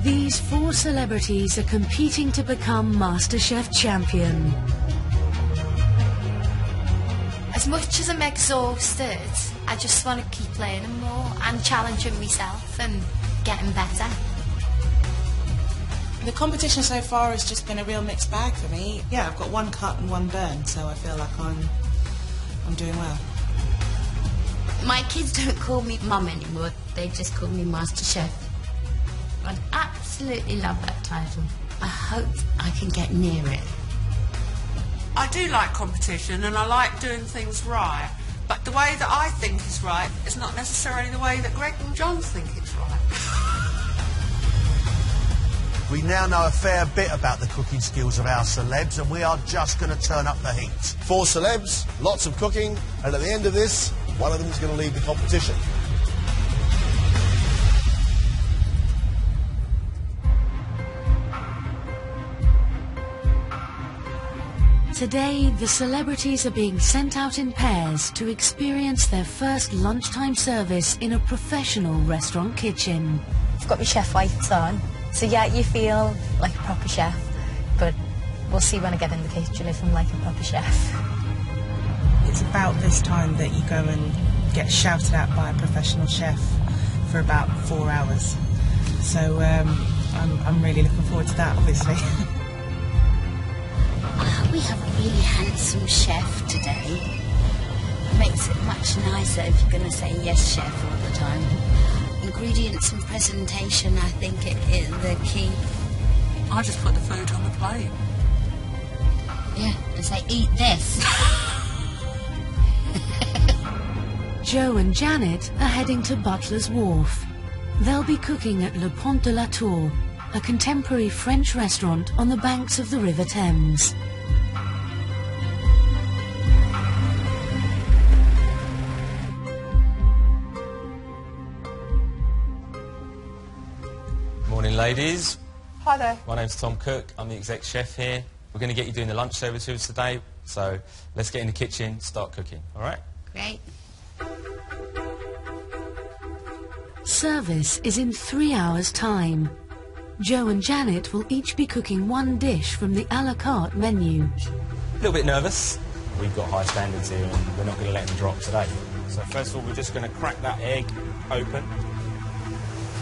These 4 celebrities are competing to become Masterchef champion. As much as I'm exhausted, I just want to keep learning more and challenging myself and getting better. The competition so far has just been a real mixed bag for me. Yeah, I've got 1 cut and 1 burn, so I feel like I'm doing well. My kids don't call me Mum anymore, they just call me Masterchef. I absolutely love that title. I hope I can get near it. I do like competition and I like doing things right, but the way that I think is right is not necessarily the way that Greg and John think it's right. We now know a fair bit about the cooking skills of our celebs, and we are just going to turn up the heat. 4 celebs, lots of cooking, and at the end of this, one of them is going to lead the competition. Today, the celebrities are being sent out in pairs to experience their first lunchtime service in a professional restaurant kitchen. I've got my chef whites on, so yeah, you feel like a proper chef, but we'll see when I get in the kitchen if I'm like a proper chef. It's about this time that you go and get shouted at by a professional chef for about 4 hours. So I'm really looking forward to that, obviously. We have a really handsome chef today. Makes it much nicer if you're going to say yes, chef, all the time. Ingredients and presentation, I think, it is the key. I just put the food on the plate. Yeah, and say, eat this. Joe and Janet are heading to Butler's Wharf. They'll be cooking at Le Pont de la Tour, a contemporary French restaurant on the banks of the River Thames. Morning, ladies. Hi there. My name's Tom Cook. I'm the exec chef here. We're going to get you doing the lunch service with us today, so let's get in the kitchen, start cooking, all right? Great. Service is in 3 hours' time. Joe and Janet will each be cooking 1 dish from the a la carte menu. A little bit nervous. We've got high standards here and we're not going to let them drop today. So first of all, we're just going to crack that egg open.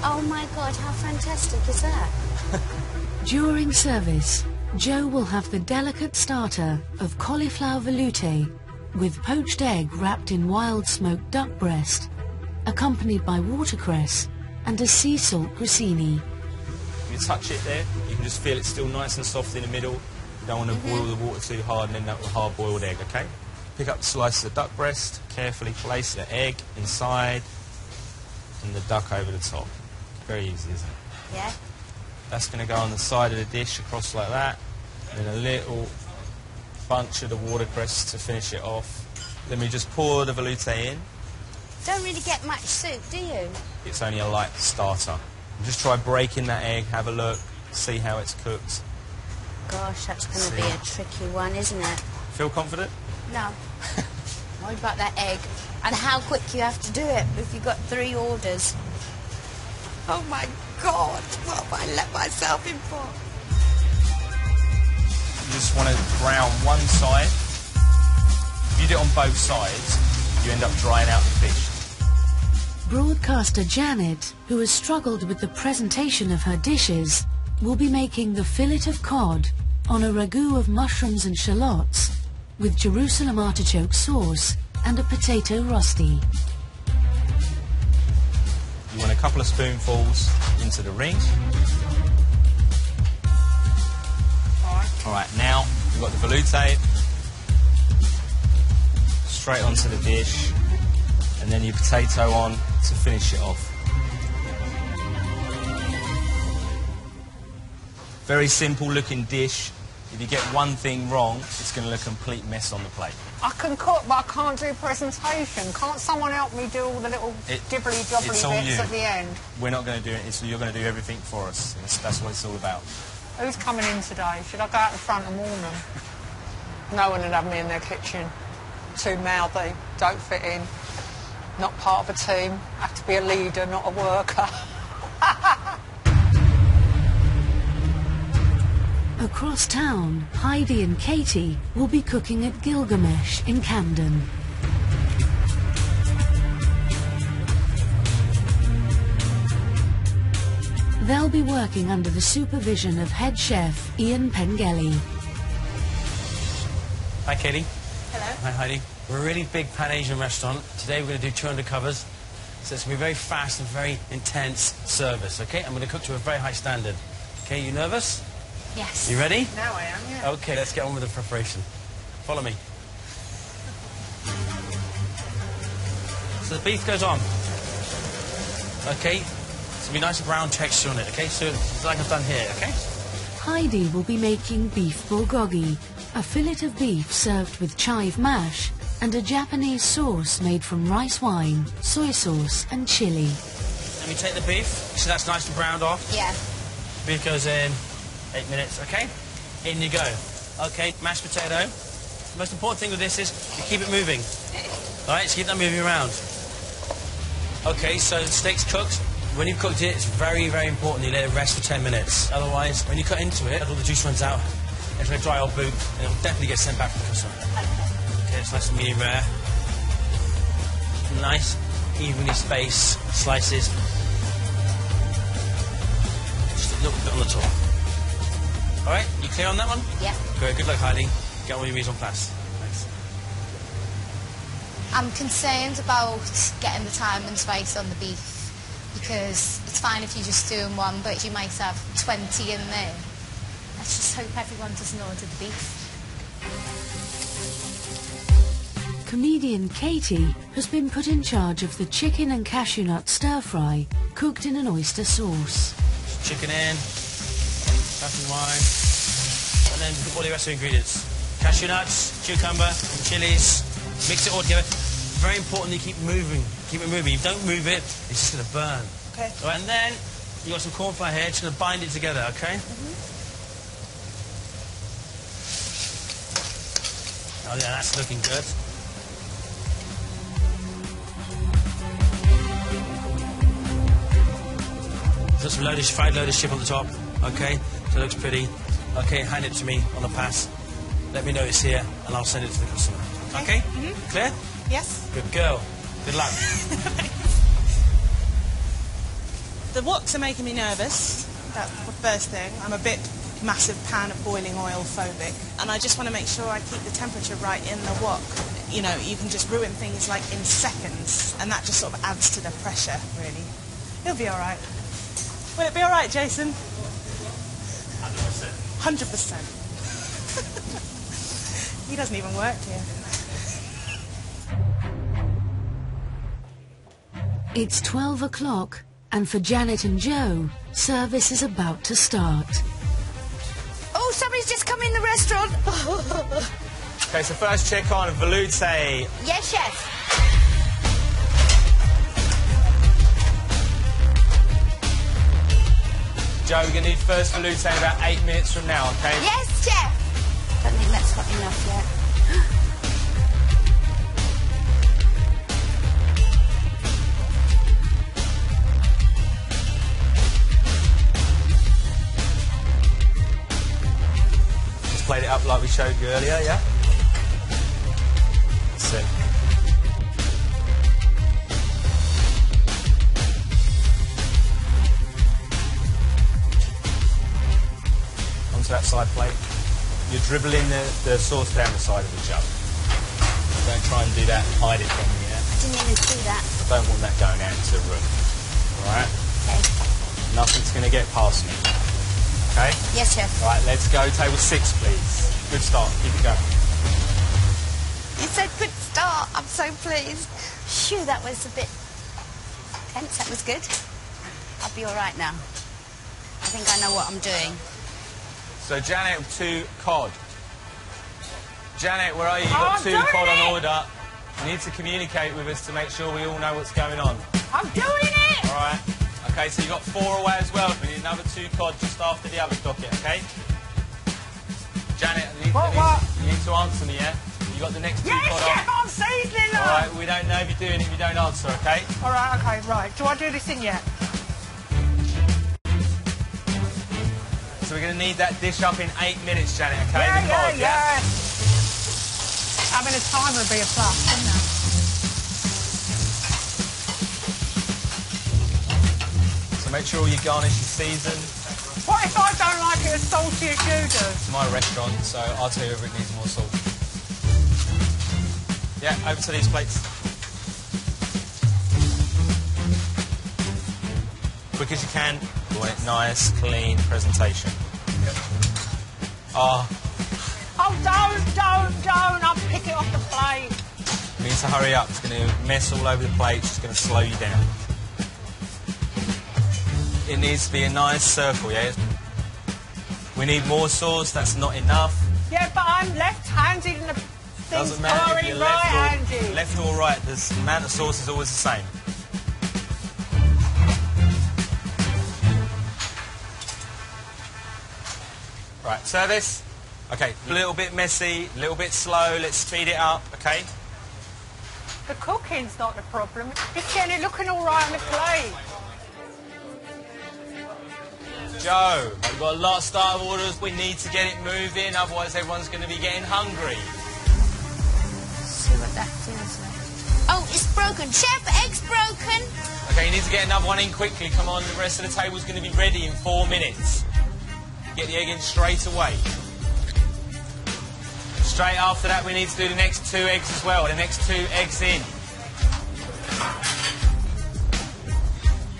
Oh my God, how fantastic is that? During service, Joe will have the delicate starter of cauliflower velouté with poached egg wrapped in wild smoked duck breast, accompanied by watercress and a sea salt grissini. If you touch it there, you can just feel it's still nice and soft in the middle. You don't want to boil the water too hard and end up with hard-boiled egg, okay? Pick up the slices of duck breast, carefully place the egg inside and the duck over the top. Very easy, isn't it? Yeah. That's going to go on the side of the dish across like that. And then a little bunch of the watercress to finish it off. Then we just pour the velouté in. Don't really get much soup, do you? It's only a light starter. Just try breaking that egg, have a look, see how it's cooked. Gosh, that's going to be a tricky one, isn't it? Feel confident? No. What about that egg? And how quick you have to do it if you've got 3 orders. Oh my God, what have I let myself in for? You just want to brown one side. If you do it on both sides, you end up drying out the fish. Broadcaster Janet, who has struggled with the presentation of her dishes, will be making the fillet of cod on a ragout of mushrooms and shallots with Jerusalem artichoke sauce and a potato rosti. You want a couple of spoonfuls into the ring. All right, now we've got the velouté straight onto the dish, and then your potato on to finish it off. Very simple looking dish. If you get one thing wrong, it's going to look a complete mess on the plate. I can cook, but I can't do presentation. Can't someone help me do all the little dibbly-jobbly bits at the end? We're not going to do it, so you're going to do everything for us. That's what it's all about. Who's coming in today? Should I go out in front and warn them? No one would have me in their kitchen. Too mouthy, don't fit in, not part of a team, have to be a leader, not a worker. Across town, Heidi and Katy will be cooking at Gilgamesh in Camden. They'll be working under the supervision of head chef Ian Pengelly. Hi, Katy. Hello. Hi, Heidi. We're a really big Pan-Asian restaurant. Today we're going to do 200 covers. So it's going to be very fast and very intense service, okay? I'm going to cook to a very high standard. Okay, you nervous? Yes. You ready? Now I am, yeah. Okay, let's get on with the preparation. Follow me. So the beef goes on. Okay, it's going to be nice brown texture on it, okay? So it's like I've done here, okay? Heidi will be making beef bulgogi, a fillet of beef served with chive mash and a Japanese sauce made from rice wine, soy sauce and chili. Let me take the beef, so that's nice and browned off. Yeah. Beef goes in, 8 minutes, okay? In you go. Okay, mashed potato. The most important thing with this is you keep it moving. All right, so keep that moving around. Okay, so the steak's cooked. When you've cooked it, it's very, very important you let it rest for 10 minutes. Otherwise, when you cut into it, all the juice runs out. It's a dry old boot, and it'll definitely get sent back to the customer. Okay, it's nice and medium rare. Nice, evenly spaced slices. Just a little bit on the top. All right, you clear on that one? Yeah. Good luck, Heidi. Get all your mise en place. Thanks. I'm concerned about getting the time and spice on the beef because it's fine if you're just doing one, but you might have 20 in there. Let's just hope everyone doesn't order the beef. Comedian Katy has been put in charge of the chicken and cashew nut stir-fry, cooked in an oyster sauce. Chicken in, cashew wine, and then all the rest of the ingredients. Cashew nuts, cucumber, chilies, mix it all together. Very important you keep moving. Keep it moving. If you don't move it, it's just going to burn. Okay. All right, and then you got some corn flour here. Just going to bind it together, okay? Oh yeah, that's looking good. Got some fried lotus chip on the top. Okay, so it looks pretty. Okay, hand it to me on the pass. Let me know it's here, and I'll send it to the customer. Okay? Clear? Yes. Good girl. Good luck. The woks are making me nervous. That's the first thing. I'm a bit massive pan of boiling oil phobic, and I just want to make sure I keep the temperature right in the wok. You know, you can just ruin things like in seconds, and that just sort of adds to the pressure, really. It'll be all right. Will it be all right, Jason? 100%. He doesn't even work here. It's 12 o'clock, and for Janet and Joe, service is about to start. Oh, somebody's just come in the restaurant. Okay, so first check on velouté. Yes, chef. Joe, we're going to need first velouté in about 8 minutes from now, okay? Yes, chef. Don't think that's hot enough yet. Just played it up like we showed you earlier, yeah? That's it. Onto that side plate. You're dribbling the sauce down the side of the jug. Don't try and do that and hide it from me, yeah? I didn't even see that. I don't want that going out into the room. Alright? Okay. Nothing's going to get past me. Okay? Yes, chef. Right, let's go. Table 6, please. Good start. Keep it going. You said good start. I'm so pleased. Phew, that was a bit tense. That was good. I'll be all right now. I think I know what I'm doing. So, Janet, 2 cod. Janet, where are you? You've got 2 cod on order. You need to communicate with us to make sure we all know what's going on. I'm doing it! All right. Okay, so you've got 4 away as well. We need another 2 cod just after the other docket, okay? Janet, you need to answer me, yeah? You got the next 2 cod on. Chef, I'm seasoning them! All right, we don't know if you're doing it if you don't answer, okay? All right, okay, right. Do I do this thing yet? So so we're going to need that dish up in 8 minutes, Janet, okay? The cod, yeah. Having a timer would be a plus, wouldn't it? So make sure all your garnish is seasoned. What if I don't like it as salty as you do? It's my restaurant, so I'll tell you if it needs more salt. Yeah, over to these plates. Quick as you can. We want it nice, clean presentation. Oh, don't! I'll pick it off the plate. we need to hurry up. It's going to mess all over the plate. It's going to slow you down. It needs to be a nice circle, yeah? We need more sauce. That's not enough. Yeah, but I'm left-handed and the thing's Doesn't matter if you're right-handed. left or right. The amount of sauce is always the same. Right, service. Okay, a little bit messy, a little bit slow. Let's speed it up, okay? The cooking's not the problem. It's getting it looking all right on the plate. Joe, we've got a lot of starter orders. We need to get it moving, otherwise everyone's going to be getting hungry. See what that is. Oh, it's broken. Chef, egg's broken. Okay, you need to get another one in quickly. Come on, the rest of the table's going to be ready in 4 minutes. Get the egg in straight away. Straight after that, we need to do the next 2 eggs as well. The next 2 eggs in.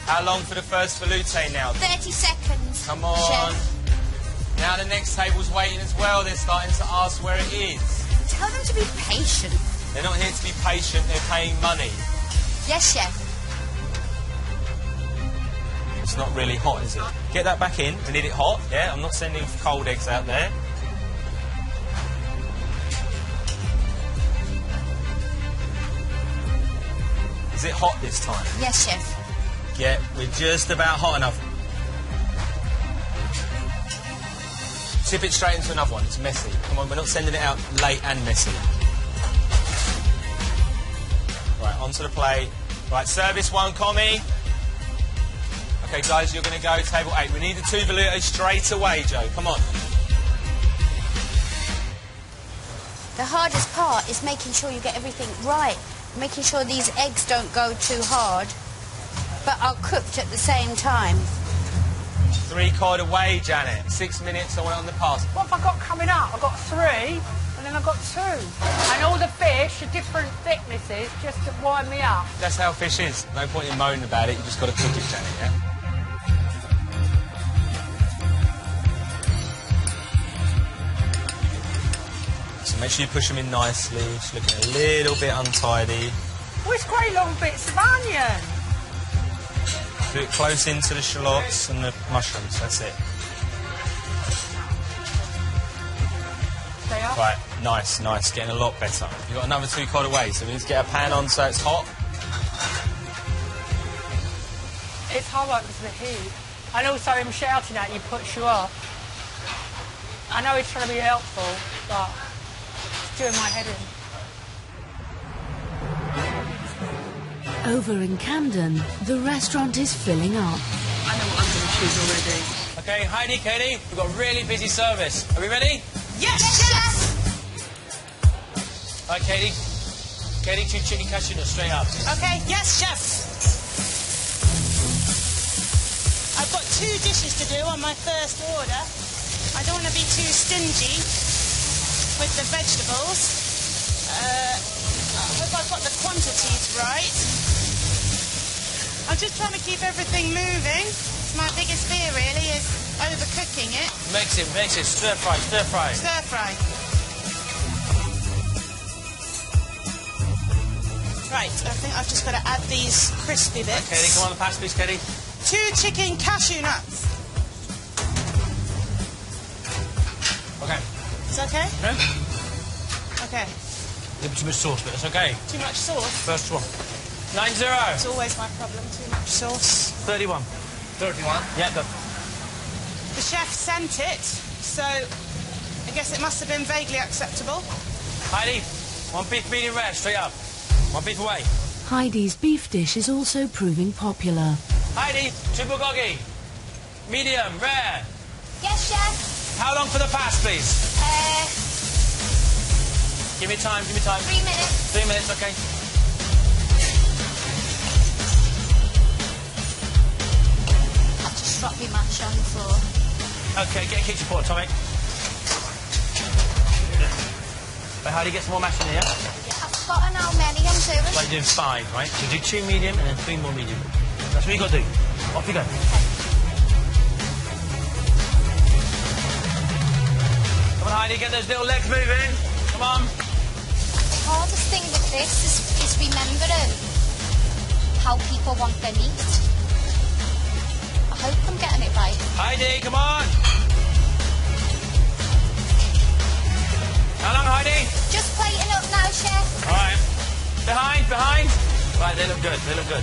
How long for the first velouté now? 30 seconds. Come on. Chef. Now the next table's waiting as well. They're starting to ask where it is. Tell them to be patient. They're not here to be patient. They're paying money. Yes, chef. It's not really hot, is it? Get that back in. We need it hot, yeah? I'm not sending cold eggs out there. Is it hot this time? Yes, chef. Yeah, we're just about hot enough. Tip it straight into another one. It's messy. Come on, we're not sending it out late and messy. Right, onto the plate. Right, service 1, commie. Okay, guys, you're going to go table 8. We need the 2 veloutés straight away, Joe. Come on. The hardest part is making sure you get everything right. Making sure these eggs don't go too hard, but are cooked at the same time. 3 cod away, Janet. 6 minutes, I want it on the pass. What have I got coming up? I've got 3, and then I've got 2. And all the fish are different thicknesses just to wind me up. That's how fish is. No point in moaning about it. You just got to cook it, Janet, yeah? So make sure you push them in nicely. It's looking a little bit untidy. Oh, it's great long bits of onion. Do it close into the shallots and the mushrooms. That's it. They are. Right, nice, nice. Getting a lot better. You've got another 2 cod away, so we need to get a pan on so it's hot. It's hard work with the heat. And also him shouting at you puts you off. I know he's trying to be helpful, but it's doing my head in. Over in Camden, the restaurant is filling up. I know what I'm going to choose already. Okay, Heidi, Katy, we've got really busy service. Are we ready? Yes, chef! All right, Katy. Katy, 2 chicken cashew nuts straight up. Okay, yes, chef. I've got 2 dishes to do on my first order. I don't want to be too stingy with the vegetables. I hope I've got the quantities right. I'm just trying to keep everything moving. It's my biggest fear, really, is overcooking it. Mix it, stir fry, stir fry. Stir fry. Right, I think I've just got to add these crispy bits. Okay, then come on the pass, please, Katy. 2 chicken cashew nuts. Okay. Is that okay? No? Okay. A little bit too much sauce, but that's okay. Too much sauce? First one. 90. It's always my problem, too much sauce. 31. 31? Yeah, done. The chef sent it, so I guess it must have been vaguely acceptable. Heidi, 1 beef medium rare, straight up. 1 beef away. Heidi's beef dish is also proving popular. Heidi, 2 bulgogi. Medium, rare. Yes, chef. How long for the pass, please? Give me time, 3 minutes. 3 minutes, okay. I've just dropped my mash on the floor. Okay, get a kitchen pot, Tommy. Wait, how do you get some more mash in here? I've forgotten how many I'm doing. Like you're doing 5, right? So do 2 medium and then 3 more medium. That's what you got to do. Off you go. Come on, Heidi, get those little legs moving. Come on. The hardest thing with this is remembering how people want their meat. I hope I'm getting it right. Heidi, come on. How long, Heidi? Just plating up now, chef. All right. Behind. Right, they look good.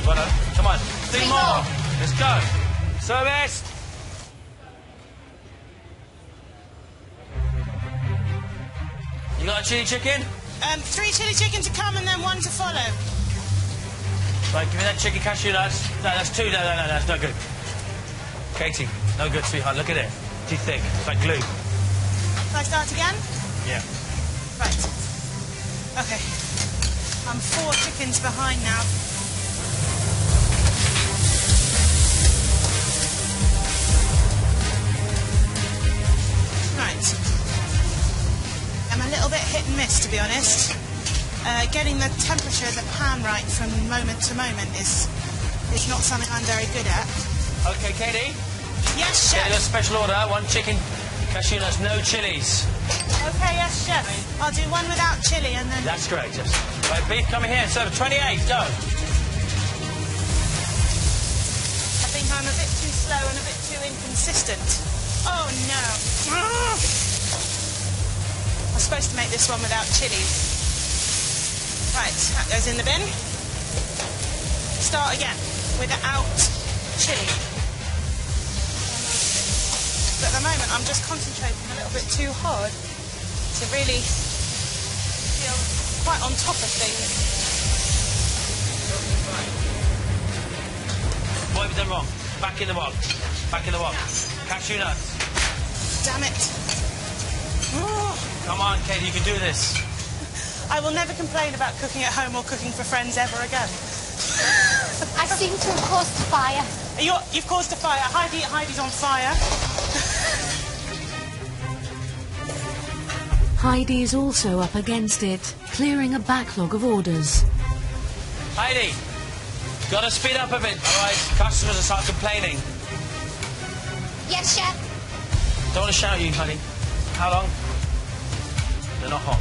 Well done. Come on. 3 more. Let's go. Service. You got a chili chicken? 3 chili chicken to come and then 1 to follow. Right, give me that chicken cashew nuts. No, that's 2. No, that's not good. Katy, no good, sweetheart. Look at it. Too thick. It's like glue. Can I start again? Yeah. Right. Okay. I'm 4 chickens behind now. Right. I'm a little bit hit and miss, to be honest. Getting the temperature of the pan right from moment to moment is not something I'm very good at. Okay, Katy. Yes, chef. Get a special order. 1 chicken cashew nuts, no chilies. Okay, yes, chef. I'll do 1 without chili and then... That's great, yes. Right, beef coming here. Serve 28, go. I think I'm a bit too slow and a bit too inconsistent. Oh, no. I'm supposed to make this one without chilies. Right, that goes in the bin. Start again, without chili. But at the moment, I'm just concentrating a little bit too hard to really feel quite on top of things. What have you done wrong? Back in the wok. Cashew nuts. Damn it. Oh. Come on, Katy, you can do this. I will never complain about cooking at home or cooking for friends ever again. I seem to have caused a fire. You've caused a fire. Heidi's on fire. Heidi is also up against it, clearing a backlog of orders. Heidi, gotta speed up a bit, otherwise customers will start complaining. Yes, chef. Don't want to shout at you, honey. How long? They're not hot.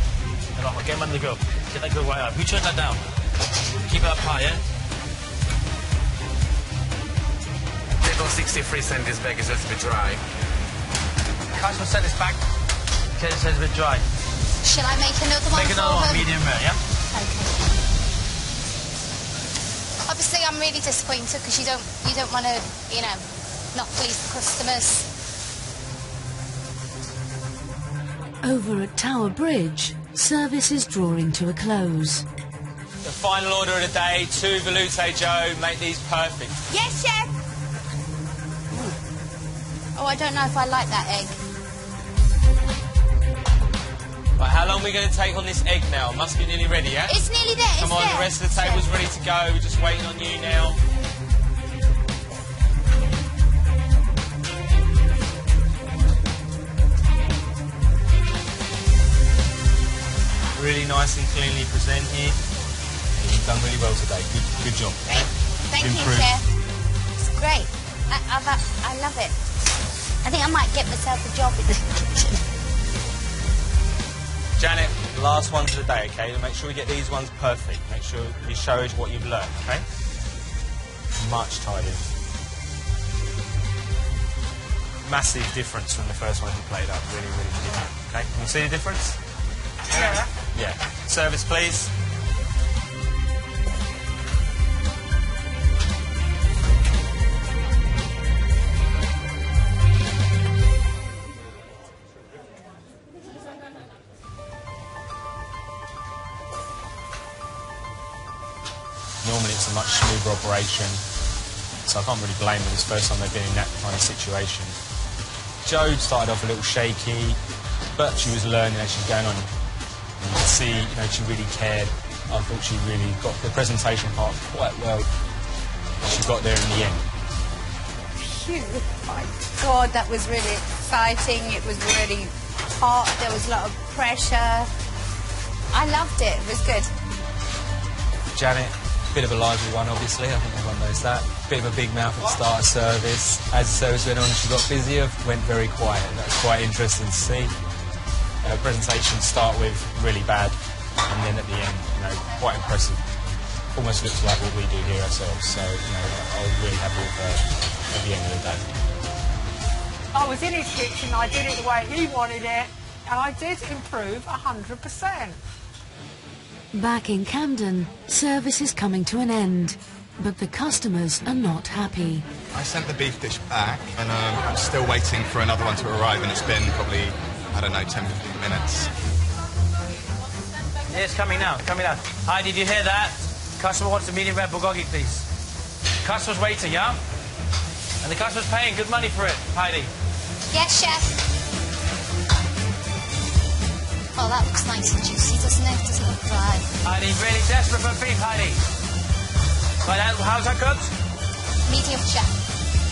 Get them under the grill. Get that grill right up. You turn that down. Keep it up high, yeah? They got 63 cents. This bag is just a bit dry. Customer said it's back. Okay, it says a bit dry. Shall I make another one? Make another one, medium rare, yeah? Okay. Obviously, I'm really disappointed because you don't want to, not please the customers. Over at Tower Bridge, service is drawing to a close. The final order of the day, 2 velouté Joe. Make these perfect. Yes, chef. Oh, I don't know if I like that egg. Right, how long are we going to take on this egg now? Must be nearly ready, yeah? It's nearly there. Come on, the rest of the table's ready to go. We're just waiting on you now. Really nice and cleanly present here. You've done really well today. Good job. Thank you, chef. It's great. I love it. I think I might get myself a job in the kitchen. Janet, last ones of the day, okay? Make sure we get these ones perfect. Make sure you show us what you've learned, okay? Much tidier. Massive difference from the first one you played up. Really, really different. Okay? Can you see the difference? Yeah. Yeah. Service, please. Normally it's a much smoother operation, so I can't really blame them. It's the first time they've been in that kind of situation. Jo started off a little shaky, but she was learning as she was going on. You could see, you know, she really cared. I thought she really got the presentation part quite well. She got there in the end. Phew, my God, that was really exciting. It was really hot. There was a lot of pressure. I loved it. It was good. Janet, bit of a lively one, obviously. I think everyone knows that. Bit of a big mouth at the start of service. As the service went on, she got busier, went very quiet. That was quite interesting to see. Presentation start with really bad, and then at the end, you know, quite impressive. Almost looks like what we do here ourselves. So, you know, I was really happy with her at the end of the day. I was in his kitchen, I did it the way he wanted it, and I did improve 100%. Back in Camden, service is coming to an end, but the customers are not happy. I sent the beef dish back, and I'm still waiting for another one to arrive, and it's been probably, I don't know, 10, 15 minutes. It's coming now, coming now. Heidi, did you hear that? Customer wants a medium rare bulgogi, please. Customer's waiting, yeah? And the customer's paying good money for it, Heidi. Yes, chef. Oh, that looks nice and juicy, doesn't it? Doesn't look dry. Heidi, really desperate for beef, Heidi. Right, how's that cooked? Medium, chef.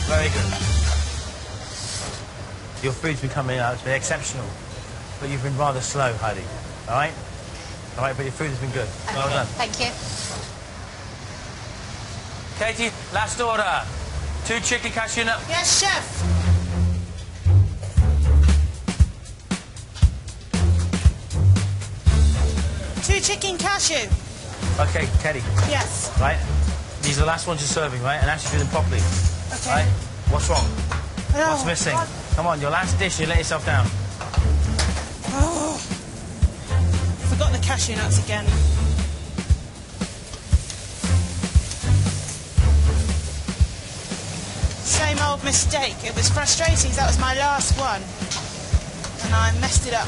Very good. Your food's been coming out, it's been exceptional. But you've been rather slow, Heidi. All right? All right, but your food has been good. Okay, well done. thank you. Katy, last order. 2 chicken cashew nuts. Yes, chef. Two chicken cashew. Okay, Katy. Yes. Right? These are the last ones you're serving, right? And actually do them properly. Okay. Right? What's wrong? Oh, What's missing? God. Come on, your last dish, you let yourself down. Oh. Forgot the cashew nuts again. Same old mistake. It was frustrating. That was my last one. And I messed it up.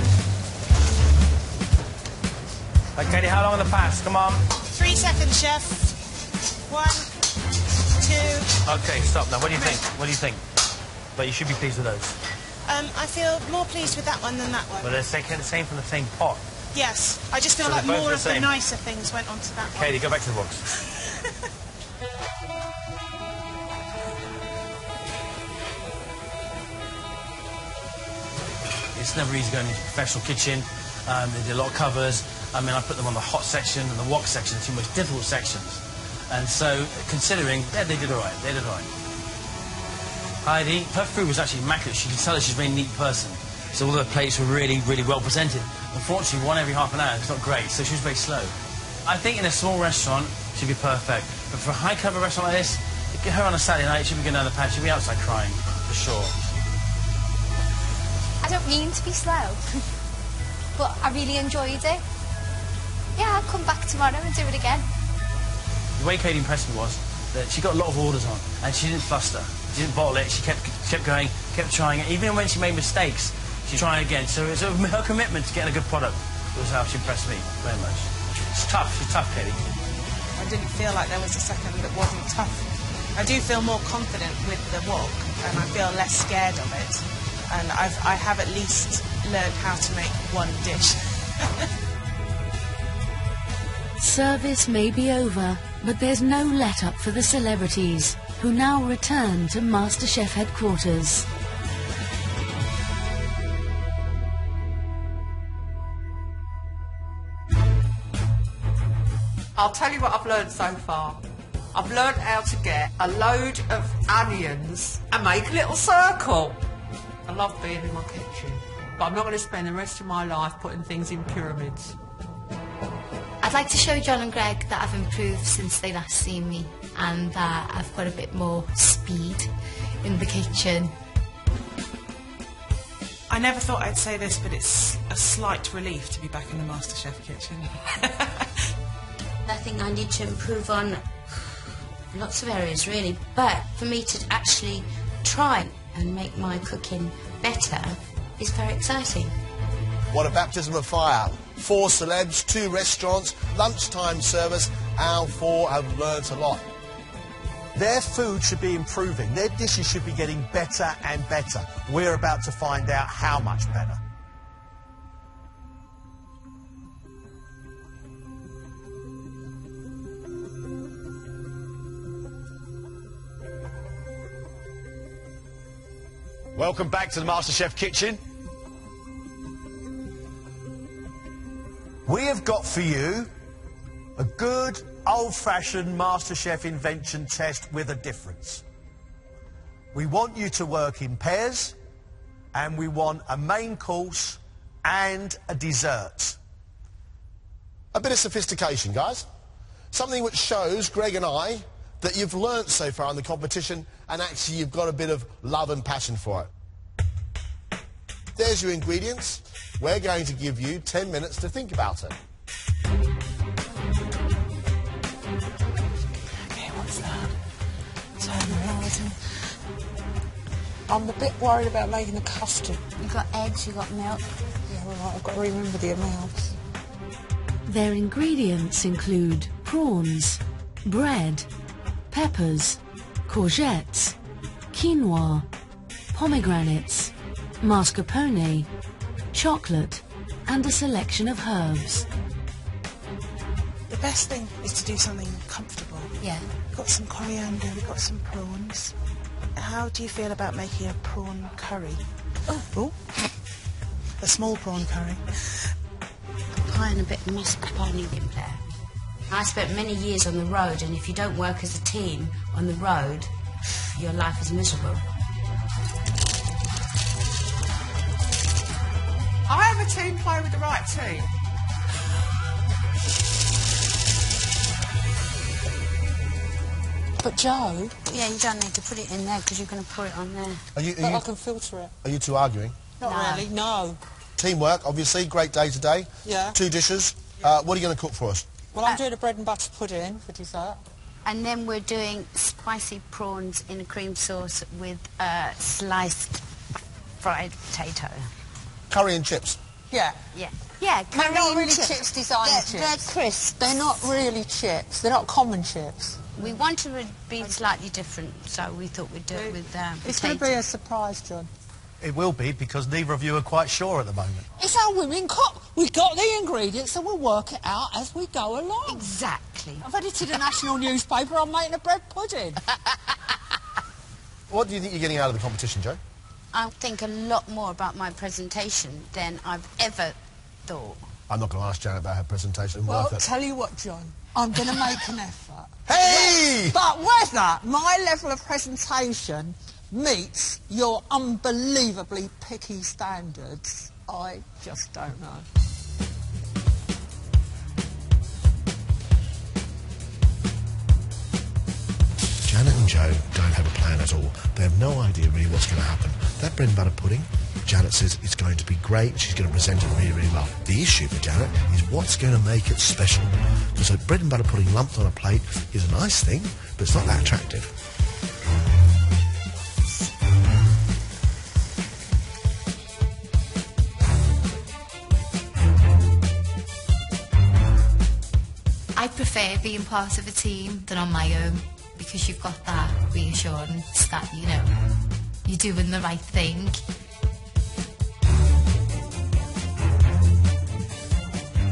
Right, Katy, how long on the pass? Come on. 3 seconds, chef. 1, 2... Okay, stop now. What do you think? What do you think? But you should be pleased with those. I feel more pleased with that one than that one. But they're the same from the same pot. Yes. I just feel So like they're both more the of the same. nicer things went onto that one. Katy, go back to the box. It's never easy going into a professional kitchen. They did a lot of covers. I mean, I put them on the hot section and the wok section, the two most difficult sections. And so, considering, yeah, they did all right. They did all right. Heidi, her food was actually immaculate. She could tell that she's a very neat person. So all the plates were really, really well presented. Unfortunately, one every half an hour is not great, so she was very slow. I think in a small restaurant, she'd be perfect. But for a high-cover restaurant like this, get her on a Saturday night, she'd be going down the pad, she'd be outside crying, for sure. I don't mean to be slow, but I really enjoyed it. Yeah, I'll come back tomorrow and do it again. The way Katy impressed me was that she got a lot of orders on, and she didn't fluster. She didn't bottle it, she kept going, kept trying it. Even when she made mistakes, she'd try again. So it was her commitment to getting a good product. It was how she impressed me very much. She's tough, Katy. I didn't feel like there was a second that wasn't tough. I do feel more confident with the wok, and I feel less scared of it. And I have at least learned how to make one dish. Service may be over, but there's no let-up for the celebrities, who now return to Masterchef headquarters. I'll tell you what I've learned so far. I've learned how to get a load of onions and make a little circle. I love being in my kitchen, but I'm not going to spend the rest of my life putting things in pyramids. I'd like to show John and Greg that I've improved since they last seen me, and that I've got a bit more speed in the kitchen. I never thought I'd say this, but it's a slight relief to be back in the Masterchef kitchen. I think I need to improve on lots of areas, really. But for me to actually try and make my cooking better is very exciting. What a baptism of fire. 4 celebs, 2 restaurants, lunchtime service. Our 4 have learnt a lot. Their food should be improving. Their dishes should be getting better and better. We're about to find out how much better. Welcome back to the Masterchef kitchen. We have got for you a good old-fashioned Masterchef invention test with a difference. We want you to work in pairs, and we want a main course and a dessert. A bit of sophistication, guys. Something which shows Greg and I that you've learnt so far in the competition, and actually you've got a bit of love and passion for it. There's your ingredients. We're going to give you 10 minutes to think about it. Okay, what's that? I'm a bit worried about making the custard. You've got eggs, you've got milk. Yeah, all right, I've got to remember the amounts. Their ingredients include prawns, bread, peppers, courgettes, quinoa, pomegranates, mascarpone, chocolate, and a selection of herbs. The best thing is to do something comfortable. Yeah. We've got some coriander, we've got some prawns. How do you feel about making a prawn curry? Oh. A small prawn curry. Applying a bit of mascarpone in there. I spent many years on the road, and if you don't work as a team on the road, your life is miserable. I have a team play with the right team. But Joe... Yeah, you don't need to put it in there because you're going to pour it on there. I can filter it. Are you two arguing? Not really, no. Teamwork, obviously. Great day today. Yeah. 2 dishes. What are you going to cook for us? Well, I'm doing a bread and butter pudding for dessert. And then we're doing spicy prawns in a cream sauce with sliced fried potato. Curry and chips. Yeah. Yeah. Yeah, They're curry not and really chips. chips designer chips. They're crisp. They're not really chips. They're not common chips. We wanted it to be slightly different, so we thought we'd do it with It's going to be a surprise, John. It will be, because neither of you are quite sure at the moment. It's our women cook. We've got the ingredients and we'll work it out as we go along. Exactly. I've edited a national newspaper on making a bread pudding. What do you think you're getting out of the competition, Joe? I think a lot more about my presentation than I've ever thought. I'm not going to ask Janet about her presentation. Well, Worth it. tell you what, John. I'm going to make an effort. Hey! But whether my level of presentation meets your unbelievably picky standards, I just don't know. Janet and Joe don't have a plan at all. They have no idea really what's going to happen. That bread and butter pudding, Janet says it's going to be great. She's going to present it really, really well. The issue for Janet is what's going to make it special. Because a bread and butter pudding lumped on a plate is a nice thing, but it's not that attractive. I prefer being part of a team than on my own, because you've got that reassurance that, you know, you're doing the right thing.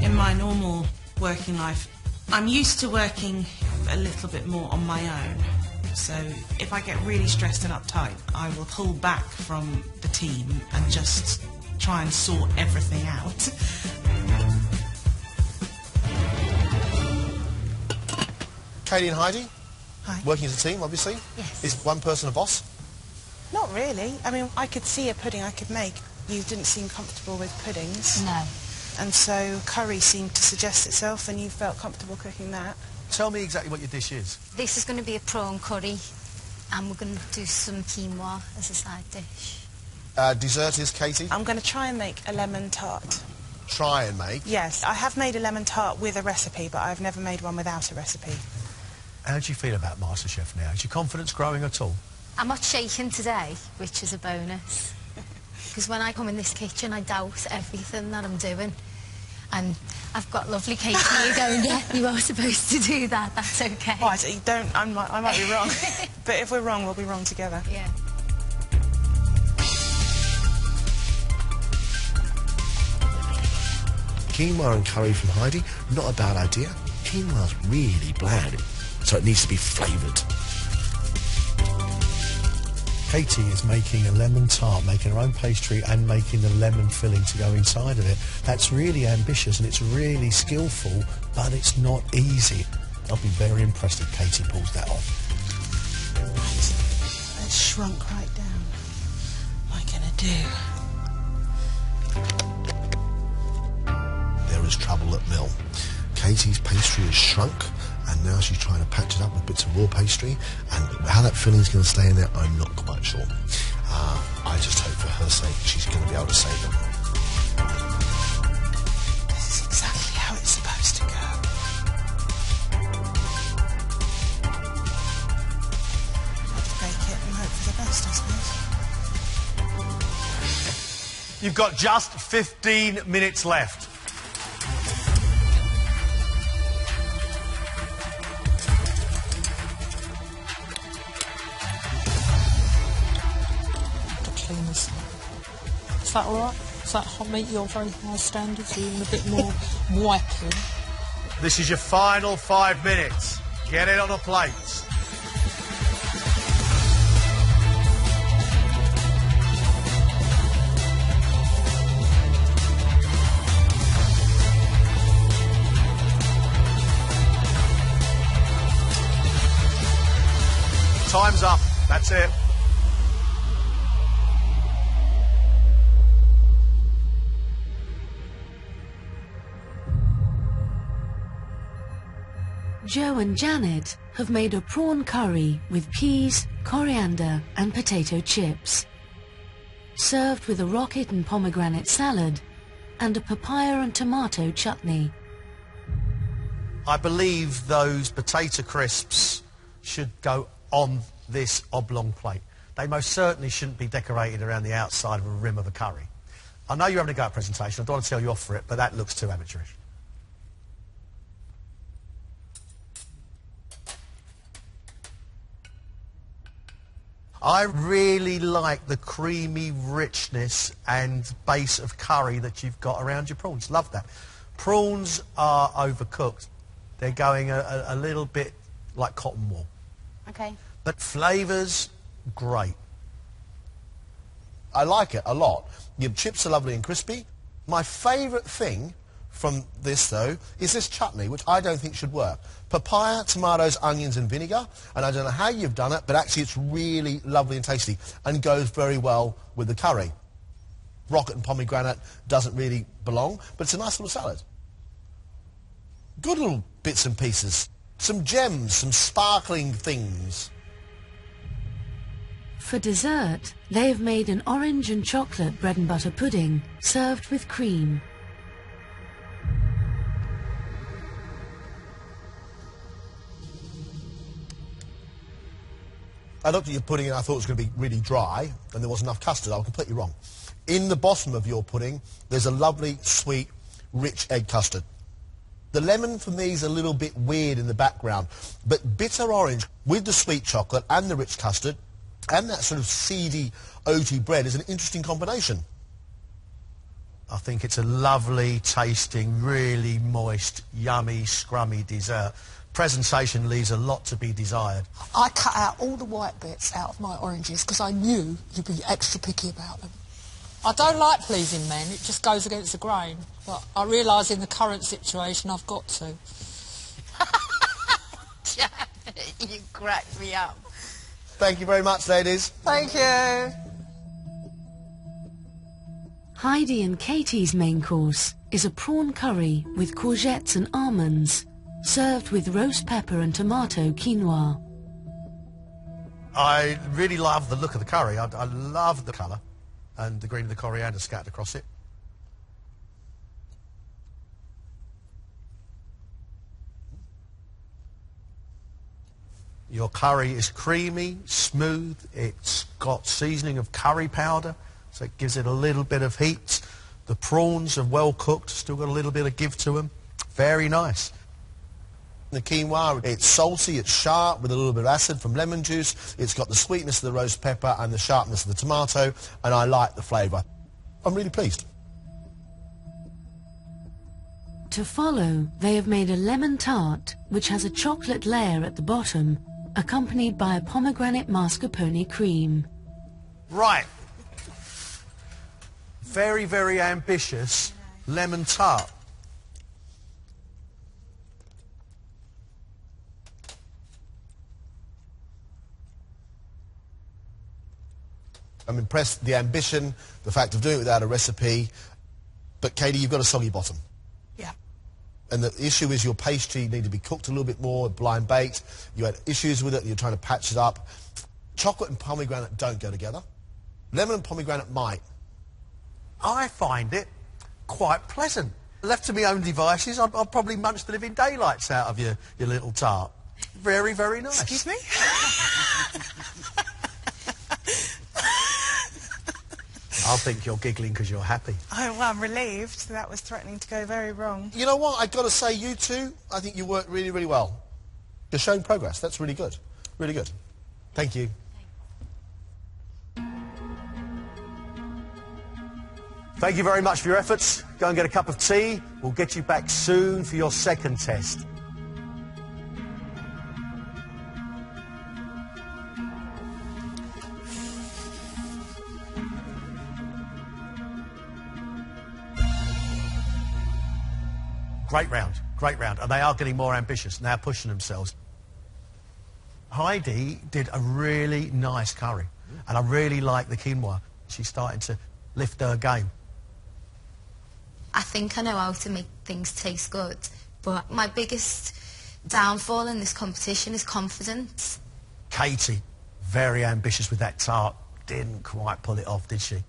In my normal working life, I'm used to working a little bit more on my own. So if I get really stressed and uptight, I will pull back from the team and just try and sort everything out. Katy and Heidi, Hi. working as a team, obviously. Yes. Is one person a boss? Not really. I mean, I could see a pudding I could make. You didn't seem comfortable with puddings. No. And so curry seemed to suggest itself, and you felt comfortable cooking that. Tell me exactly what your dish is. This is going to be a prawn curry, and we're going to do some quinoa as a side dish. Dessert is Katy. I'm going to try and make a lemon tart. Try and make. Yes, I have made a lemon tart with a recipe, but I've never made one without a recipe. How do you feel about Masterchef now? Is your confidence growing at all? I'm not shaking today, which is a bonus. Because when I come in this kitchen, I doubt everything that I'm doing. And I've got lovely Katy. You're going, yeah, you are supposed to do that. That's okay. Right, so you don't. I might be wrong. But if we're wrong, we'll be wrong together. Yeah. Quinoa and curry from Heidi, not a bad idea. Quinoa's really bland, so it needs to be flavoured. Katy is making a lemon tart, making her own pastry and making the lemon filling to go inside of it. That's really ambitious and it's really skillful, but it's not easy. I'll be very impressed if Katy pulls that off. Right, it's shrunk right down. What am I gonna do? There is trouble at mill. Katy's pastry is shrunk and now she's trying to patch it up with bits of raw pastry, and how that filling's going to stay in there, I'm not quite sure. I just hope for her sake she's going to be able to save it. This is exactly how it's supposed to go. I'll just bake it and hope for the best, I suppose. You've got just 15 minutes left. Is that all right? Is that meet your very high standards? Or even a bit more wiping? This is your final 5 minutes. Get it on a plate. Time's up. That's it. Joe and Janet have made a prawn curry with peas, coriander and potato chips, served with a rocket and pomegranate salad and a papaya and tomato chutney. I believe those potato crisps should go on this oblong plate. They most certainly shouldn't be decorated around the outside of a rim of a curry. I know you're having a go at presentation, I don't want to tell you off for it, but that looks too amateurish. I really like the creamy richness and base of curry that you've got around your prawns. Love that. Prawns are overcooked. They're going a little bit like cotton wool. Okay. But flavours, great. I like it a lot. Your chips are lovely and crispy. My favourite thing from this, though, is this chutney, which I don't think should work. Papaya, tomatoes, onions and vinegar, and I don't know how you've done it, but actually it's really lovely and tasty and goes very well with the curry. Rocket and pomegranate doesn't really belong, but it's a nice little salad. Good little bits and pieces. Some gems, some sparkling things. For dessert, they have made an orange and chocolate bread and butter pudding served with cream. I looked at your pudding and I thought it was going to be really dry and there wasn't enough custard. I was completely wrong. In the bottom of your pudding, there's a lovely, sweet, rich egg custard. The lemon for me is a little bit weird in the background, but bitter orange with the sweet chocolate and the rich custard and that sort of seedy, oaty bread is an interesting combination. I think it's a lovely tasting, really moist, yummy, scrummy dessert. Presentation leaves a lot to be desired. I cut out all the white bits out of my oranges because I knew you'd be extra picky about them. I don't like pleasing men, it just goes against the grain. But I realise in the current situation I've got to. Janet, you cracked me up. Thank you very much, ladies. Thank you. Heidi and Katy's main course is a prawn curry with courgettes and almonds, served with roast pepper and tomato quinoa. I really love the look of the curry. I love the colour and the green of the coriander scattered across it. Your curry is creamy, smooth. It's got seasoning of curry powder, so it gives it a little bit of heat. The prawns are well cooked, still got a little bit of give to them. Very nice. The quinoa, it's salty, it's sharp with a little bit of acid from lemon juice. It's got the sweetness of the roast pepper and the sharpness of the tomato, and I like the flavour. I'm really pleased. To follow, they have made a lemon tart, which has a chocolate layer at the bottom, accompanied by a pomegranate mascarpone cream. Right. Very, very ambitious lemon tart. I'm impressed with the ambition, the fact of doing it without a recipe. But, Katy, you've got a soggy bottom. Yeah. And the issue is your pastry needed to be cooked a little bit more, blind baked. You had issues with it, and you're trying to patch it up. Chocolate and pomegranate don't go together. Lemon and pomegranate might. I find it quite pleasant. Left to my own devices, I'd probably munch the living daylights out of your little tart. Very, very nice. Excuse me? I think you're giggling because you're happy. Oh, well, I'm relieved. That was threatening to go very wrong. You know what? I've got to say, you two, I think you worked really, really well. You're showing progress. That's really good. Really good. Thank you. Thank you very much for your efforts. Go and get a cup of tea. We'll get you back soon for your second test. Great round. And they are getting more ambitious, now pushing themselves. Heidi did a really nice curry, and I really like the quinoa. She's starting to lift her game. I think I know how to make things taste good, but my biggest downfall in this competition is confidence. Katy, very ambitious with that tart. Didn't quite pull it off, did she?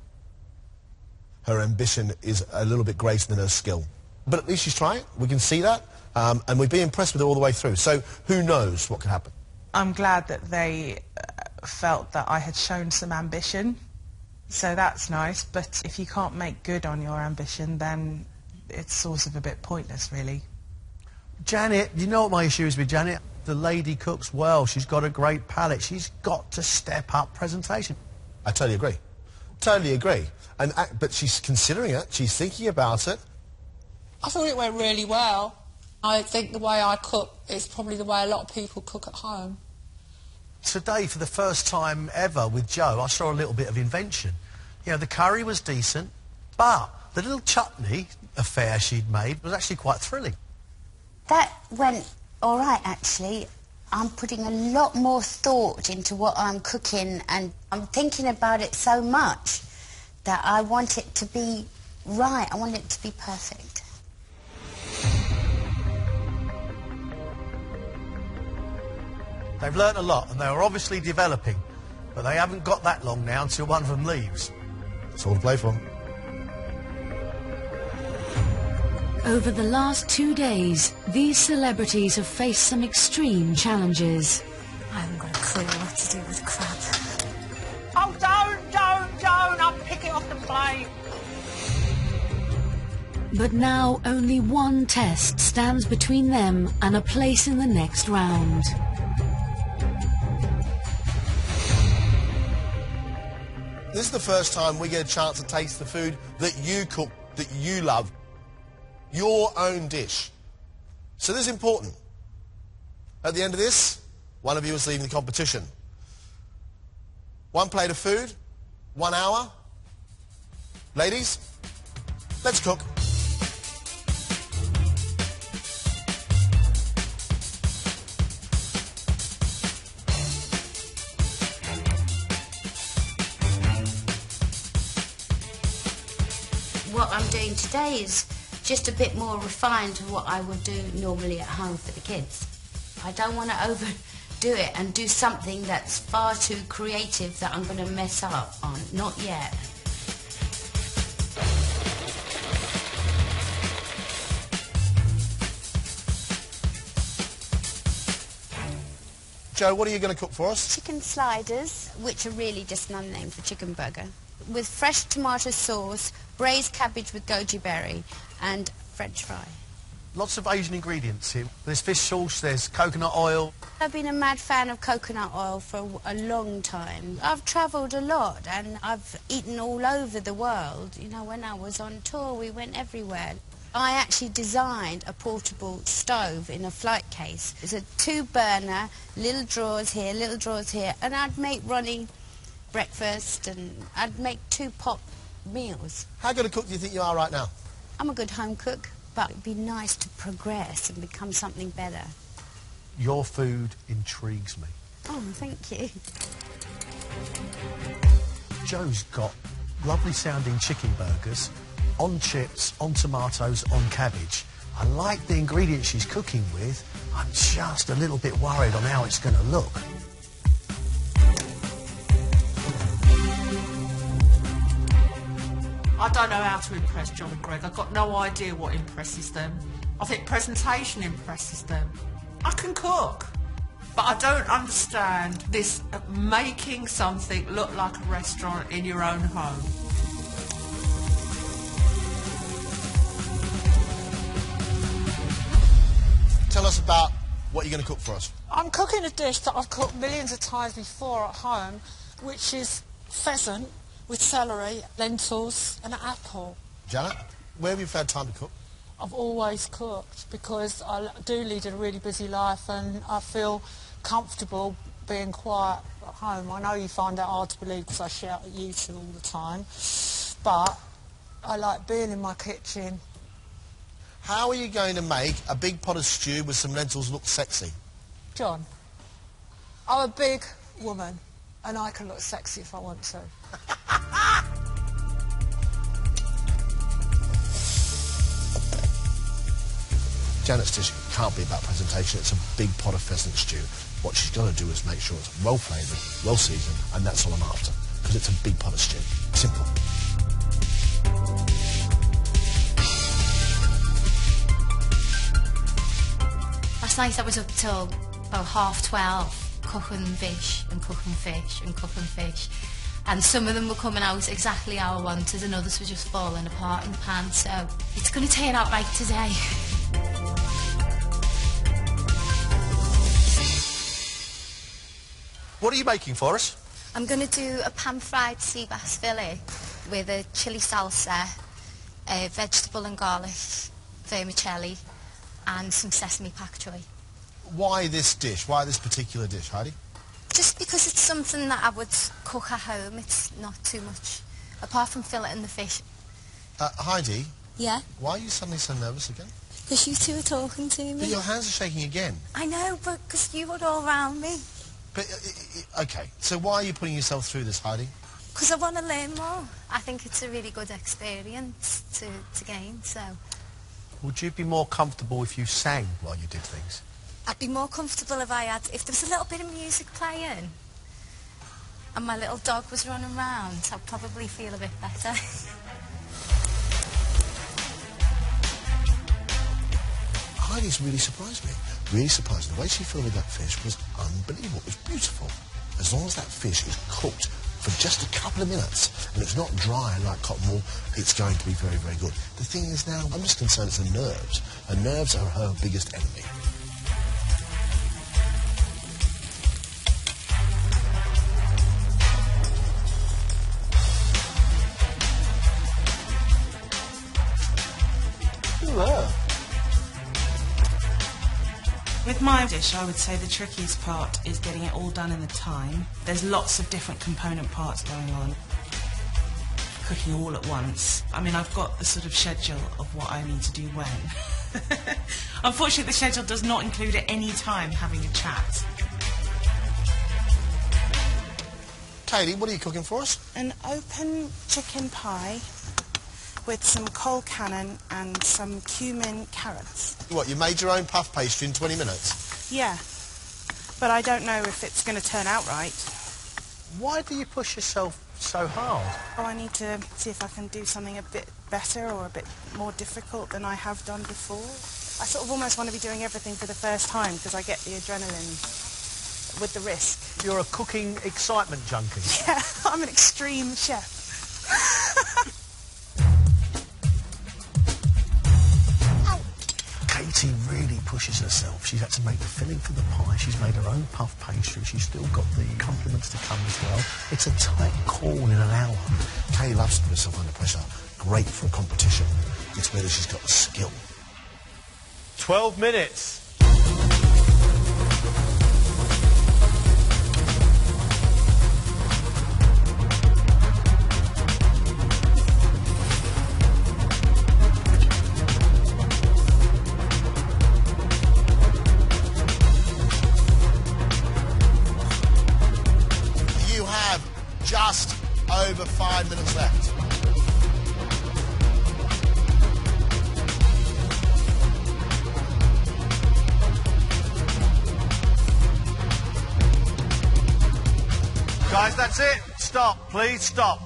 Her ambition is a little bit greater than her skill. But at least she's trying. We can see that. And we've been impressed with her all the way through. So who knows what can happen? I'm glad that they felt that I had shown some ambition. So that's nice. But if you can't make good on your ambition, then it's sort of a bit pointless, really. Janet, you know what my issue is with Janet? The lady cooks well. She's got a great palate. She's got to step up presentation. I totally agree. Totally agree. But she's considering it. She's thinking about it. I thought it went really well. I think the way I cook is probably the way a lot of people cook at home. Today, for the first time ever with Jo, I saw a little bit of invention. You know, the curry was decent, but the little chutney affair she'd made was actually quite thrilling. That went all right, actually. I'm putting a lot more thought into what I'm cooking, and I'm thinking about it so much that I want it to be right. I want it to be perfect. They've learnt a lot, and they are obviously developing, but they haven't got that long now until one of them leaves. It's all to play for. Over the last 2 days, these celebrities have faced some extreme challenges. I haven't got a clue what to do with crab. Oh, don't! I'll pick it off the plate. But now only one test stands between them and a place in the next round. This is the first time we get a chance to taste the food that you cook, that you love. Your own dish. So this is important. At the end of this, one of you is leaving the competition. 1 plate of food, 1 hour. Ladies, let's cook. What I'm doing today is just a bit more refined to what I would do normally at home for the kids. I don't want to overdo it and do something that's far too creative that I'm going to mess up on. Not yet. Jo, what are you going to cook for us? Chicken sliders, which are really just another name for chicken burger. with fresh tomato sauce, braised cabbage with goji berry, and French fry. Lots of Asian ingredients here. There's fish sauce, there's coconut oil. I've been a mad fan of coconut oil for a long time. I've travelled a lot and I've eaten all over the world. You know, when I was on tour, we went everywhere. I actually designed a portable stove in a flight case. It's a 2-burner, little drawers here, and I'd make Ronnie breakfast and I'd make 2-pot meals. How good a cook do you think you are right now? I'm a good home cook, but it'd be nice to progress and become something better. Your food intrigues me. Oh, thank you. Joe's got lovely sounding chicken burgers, on chips, on tomatoes, on cabbage. I like the ingredients she's cooking with. I'm just a little bit worried on how it's going to look. I don't know how to impress John and Greg. I've got no idea what impresses them. I think presentation impresses them. I can cook, but I don't understand this making something look like a restaurant in your own home. Tell us about what you're going to cook for us. I'm cooking a dish that I've cooked millions of times before at home, which is pheasant with celery, lentils and an apple. Janet, where have you had time to cook? I've always cooked because I do lead a really busy life and I feel comfortable being quiet at home. I know you find that hard to believe because I shout at you two all the time, but I like being in my kitchen. How are you going to make a big pot of stew with some lentils look sexy? John, I'm a big woman and I can look sexy if I want to. Janet's dish can't be about presentation. It's a big pot of pheasant stew. What she's got to do is make sure it's well flavoured, well seasoned, and that's all I'm after. Because it's a big pot of stew. Simple. Last night I was up till about 12:30 cooking fish and cooking fish and cooking fish. And some of them were coming out exactly how I wanted and others were just falling apart in the pan. So it's going to turn out right today. What are you making for us? I'm going to do a pan-fried sea bass fillet with a chilli salsa, a vegetable and garlic vermicelli and some sesame pak choy. Why this dish? Why this particular dish, Heidi? Just because it's something that I would cook at home. It's not too much, apart from filleting the fish. Heidi? Yeah? Why are you suddenly so nervous again? Because you two are talking to me. But your hands are shaking again. I know, but because you were all around me. But, OK, so why are you putting yourself through this, Heidi? Because I want to learn more. I think it's a really good experience to gain, so... Would you be more comfortable if you sang while you did things? I'd be more comfortable if there was a little bit of music playing and my little dog was running around. I'd probably feel a bit better. Heidi's really surprised me. Really surprised. The way she filled that fish was unbelievable. It was beautiful. As long as that fish is cooked for just a couple of minutes and it's not dry like cotton wool, it's going to be very, very good. The thing is now, I'm just concerned it's the nerves. And nerves are her biggest enemy. With my dish, I would say the trickiest part is getting it all done in the time. There's lots of different component parts going on. Cooking all at once. I mean, I've got the sort of schedule of what I need to do when. Unfortunately, the schedule does not include at any time having a chat. Katy, what are you cooking for us? An open chicken pie with some cold cannon and some cumin carrots. What, you made your own puff pastry in 20 minutes? Yeah, but I don't know if it's going to turn out right. Why do you push yourself so hard? Oh, I need to see if I can do something a bit better or a bit more difficult than I have done before. I sort of almost want to be doing everything for the first time because I get the adrenaline with the risk. You're a cooking excitement junkie. Yeah, I'm an extreme chef. pushes herself. She's had to make the filling for the pie. She's made her own puff pastry. She's still got the compliments to come as well. It's a tight call in an hour. Katy loves to put herself under pressure. Great for a competition. It's whether she's got the skill. 12 minutes. You have just over 5 minutes left. Guys, that's it. Stop, please, stop.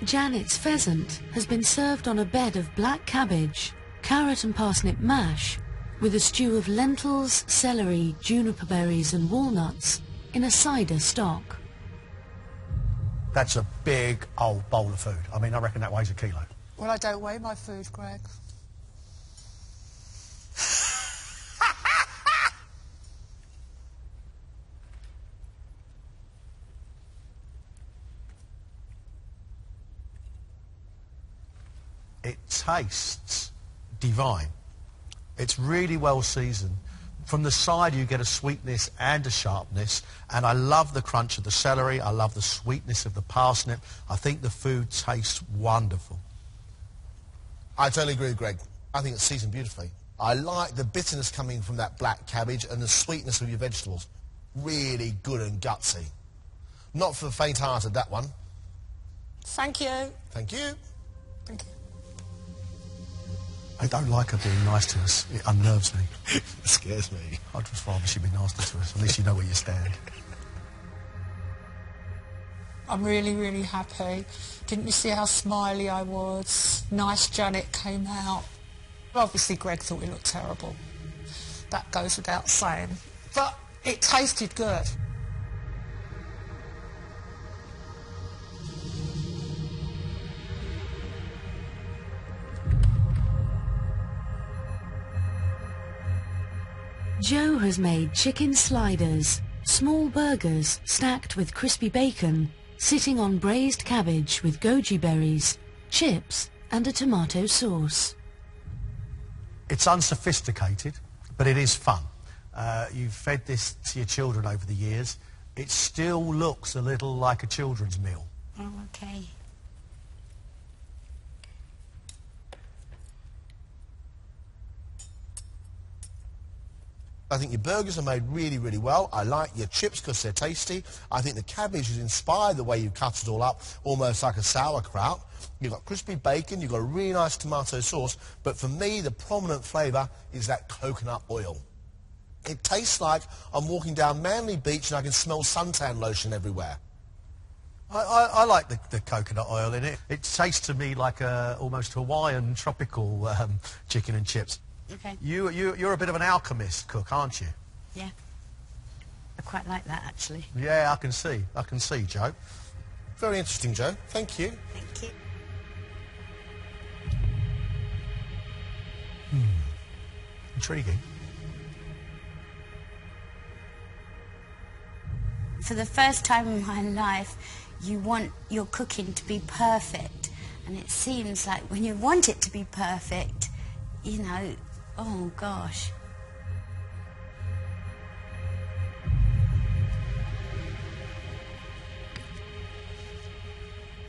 Janet's pheasant has been served on a bed of black cabbage, carrot and parsnip mash, with a stew of lentils, celery, juniper berries and walnuts in a cider stock. That's a big old bowl of food. I mean, I reckon that weighs a kilo. Well, I don't weigh my food, Greg. It tastes divine. It's really well seasoned. From the side you get a sweetness and a sharpness, and I love the crunch of the celery, I love the sweetness of the parsnip. I think the food tastes wonderful. I totally agree with Greg. I think it's seasoned beautifully. I like the bitterness coming from that black cabbage and the sweetness of your vegetables. Really good and gutsy. Not for the faint-hearted, that one. Thank you. Thank you. Thank you. I don't like her being nice to us. It unnerves me. It scares me. I'd just rather she'd be nasty to us. At least you know where you stand. I'm really, really happy. Didn't you see how smiley I was? Nice Janet came out. Obviously Greg thought it looked terrible. That goes without saying. But it tasted good. Joe has made chicken sliders, small burgers stacked with crispy bacon, sitting on braised cabbage with goji berries, chips and a tomato sauce. It's unsophisticated, but it is fun. You've fed this to your children over the years. It still looks a little like a children's meal. Oh, okay. I think your burgers are made really, really well. I like your chips because they're tasty. I think the cabbage is inspired the way you cut it all up, almost like a sauerkraut. You've got crispy bacon, you've got a really nice tomato sauce, but for me, the prominent flavour is that coconut oil. It tastes like I'm walking down Manly Beach and I can smell suntan lotion everywhere. I like the coconut oil in it. It tastes to me like a almost Hawaiian tropical chicken and chips. Okay. You're a bit of an alchemist cook, aren't you? Yeah. I quite like that, actually. Yeah, I can see, Joe. Very interesting, Joe. Thank you. Thank you. Intriguing. For the first time in my life, you want your cooking to be perfect. And it seems like when you want it to be perfect, you know, oh gosh.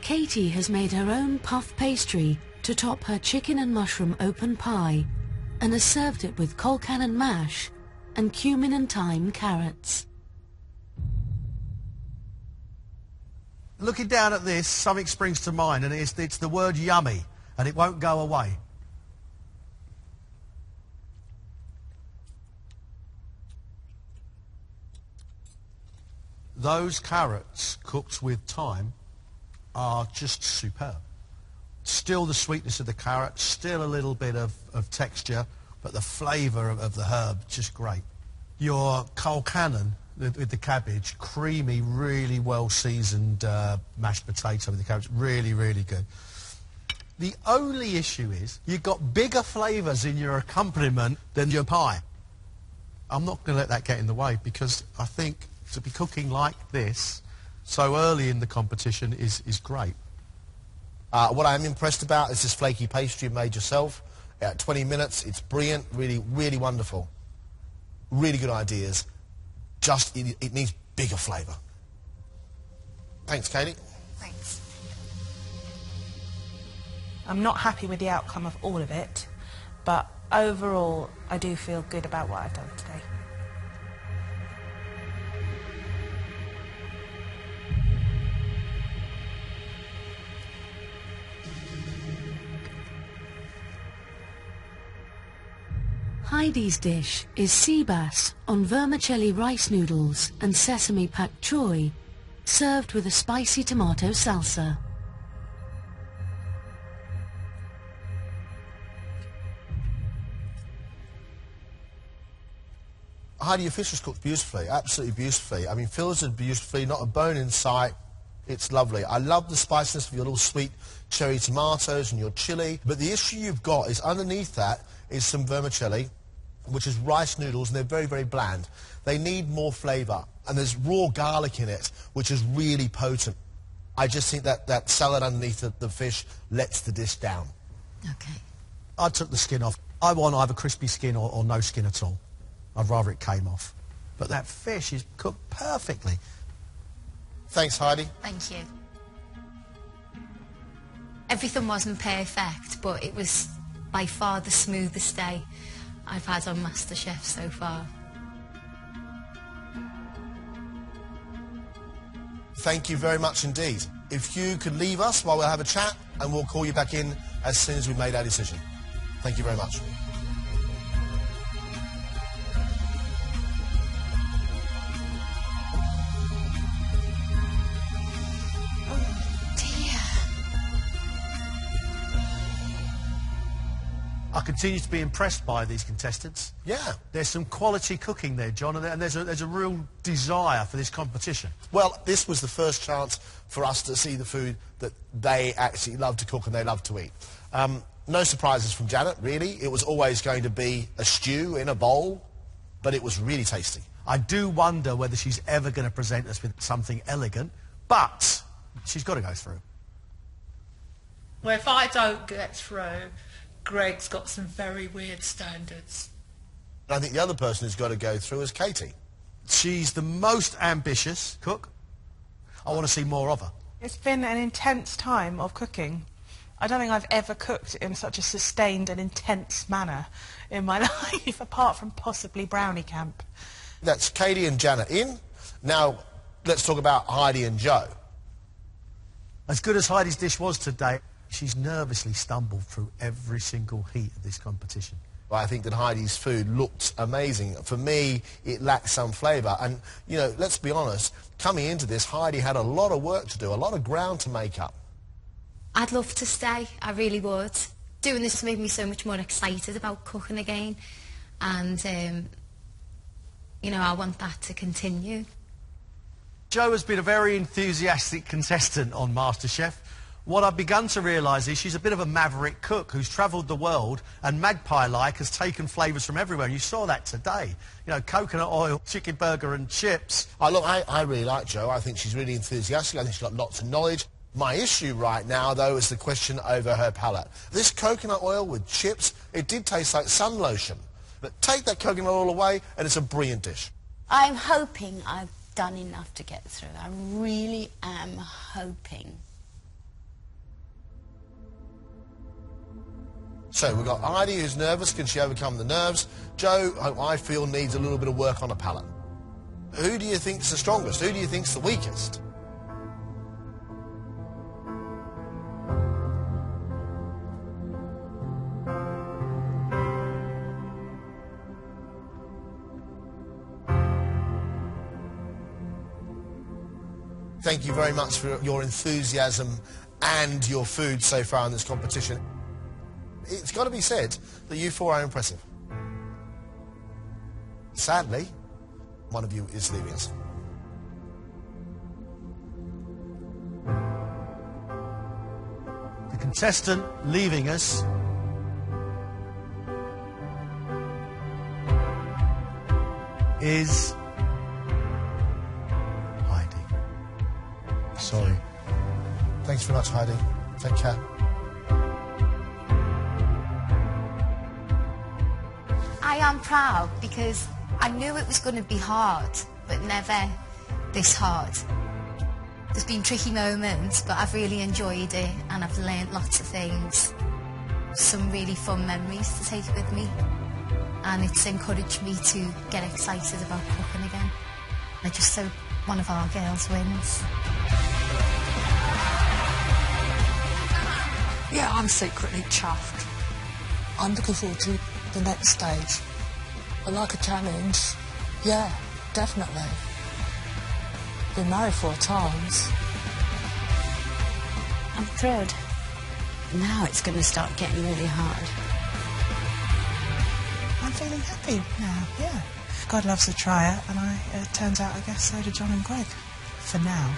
Katy has made her own puff pastry to top her chicken and mushroom open pie and has served it with colcan and mash and cumin and thyme carrots. Looking down at this, something springs to mind, and it's the word yummy, and it won't go away. Those carrots cooked with thyme are just superb. Still the sweetness of the carrot, still a little bit of texture, but the flavour of the herb, just great. Your coal cannon with the cabbage, creamy, really well-seasoned mashed potato with the cabbage, really, really good. The only issue is you've got bigger flavours in your accompaniment than your pie. I'm not going to let that get in the way, because I think to be cooking like this so early in the competition is great. What I'm impressed about is this flaky pastry you made yourself. 20 minutes, it's brilliant, really, really wonderful. Really good ideas. Just, it needs bigger flavour. Thanks, Katy. Thanks. I'm not happy with the outcome of all of it, but overall I do feel good about what I've done today. Heidi's dish is sea bass on vermicelli rice noodles and sesame pak choy, served with a spicy tomato salsa. Heidi, your fish was cooked beautifully, absolutely beautifully. I mean, filtered beautifully, not a bone in sight. It's lovely. I love the spiciness of your little sweet cherry tomatoes and your chilli. But the issue you've got is underneath that is some vermicelli, which is rice noodles, and they're very, very bland. They need more flavour. And there's raw garlic in it, which is really potent. I just think that that salad underneath the fish lets the dish down. Okay. I took the skin off. I want either crispy skin or no skin at all. I'd rather it came off. But that fish is cooked perfectly. Thanks, Heidi. Thank you. Everything wasn't perfect, but it was by far the smoothest day I've had on Masterchef so far. Thank you very much indeed. If you could leave us while we'll have a chat, and we'll call you back in as soon as we've made our decision. Thank you very much. I continue to be impressed by these contestants. Yeah. There's some quality cooking there, John, and there's a real desire for this competition. Well, this was the first chance for us to see the food that they actually love to cook and they love to eat. No surprises from Janet, really. It was always going to be a stew in a bowl, but it was really tasty. I do wonder whether she's ever going to present us with something elegant, but she's got to go through. Well, if I don't get through, Greg's got some very weird standards. I think the other person who's got to go through is Katy. She's the most ambitious cook. I want to see more of her. It's been an intense time of cooking. I don't think I've ever cooked in such a sustained and intense manner in my life, apart from possibly Brownie Camp. That's Katy and Janet in. Now, let's talk about Heidi and Joe. As good as Heidi's dish was today, she's nervously stumbled through every single heat of this competition. Well, I think that Heidi's food looked amazing. For me, it lacked some flavour. And, you know, let's be honest, coming into this, Heidi had a lot of work to do, a lot of ground to make up. I'd love to stay, I really would. Doing this made me so much more excited about cooking again, and, you know, I want that to continue. Jo has been a very enthusiastic contestant on MasterChef. What I've begun to realise is she's a bit of a maverick cook who's travelled the world and magpie-like has taken flavours from everywhere. And you saw that today. You know, coconut oil, chicken burger and chips. Look, I really like Jo. I think she's really enthusiastic. I think she's got lots of knowledge. My issue right now, though, is the question over her palate. This coconut oil with chips, it did taste like sun lotion. But take that coconut oil away and it's a brilliant dish. I'm hoping I've done enough to get through. I really am hoping. So we've got Heidi, who's nervous. Can she overcome the nerves? Jo, I feel, needs a little bit of work on her palate. Who do you think's the strongest? Who do you think's the weakest? Thank you very much for your enthusiasm and your food so far in this competition. It's got to be said that you four are impressive. Sadly, one of you is leaving us. The contestant leaving us is Heidi. Sorry. Thanks very much, Heidi. Take care. I am proud because I knew it was going to be hard, but never this hard. There's been tricky moments, but I've really enjoyed it and I've learnt lots of things. Some really fun memories to take with me, and it's encouraged me to get excited about cooking again. I just hope one of our girls wins. Yeah, I'm secretly chuffed. I'm looking forward to the next stage. I like a challenge. Yeah, definitely. Been married 4 times. I'm thrilled. Now it's going to start getting really hard. I'm feeling happy now, yeah. God loves a trier, and it turns out I guess so do John and Greg. For now.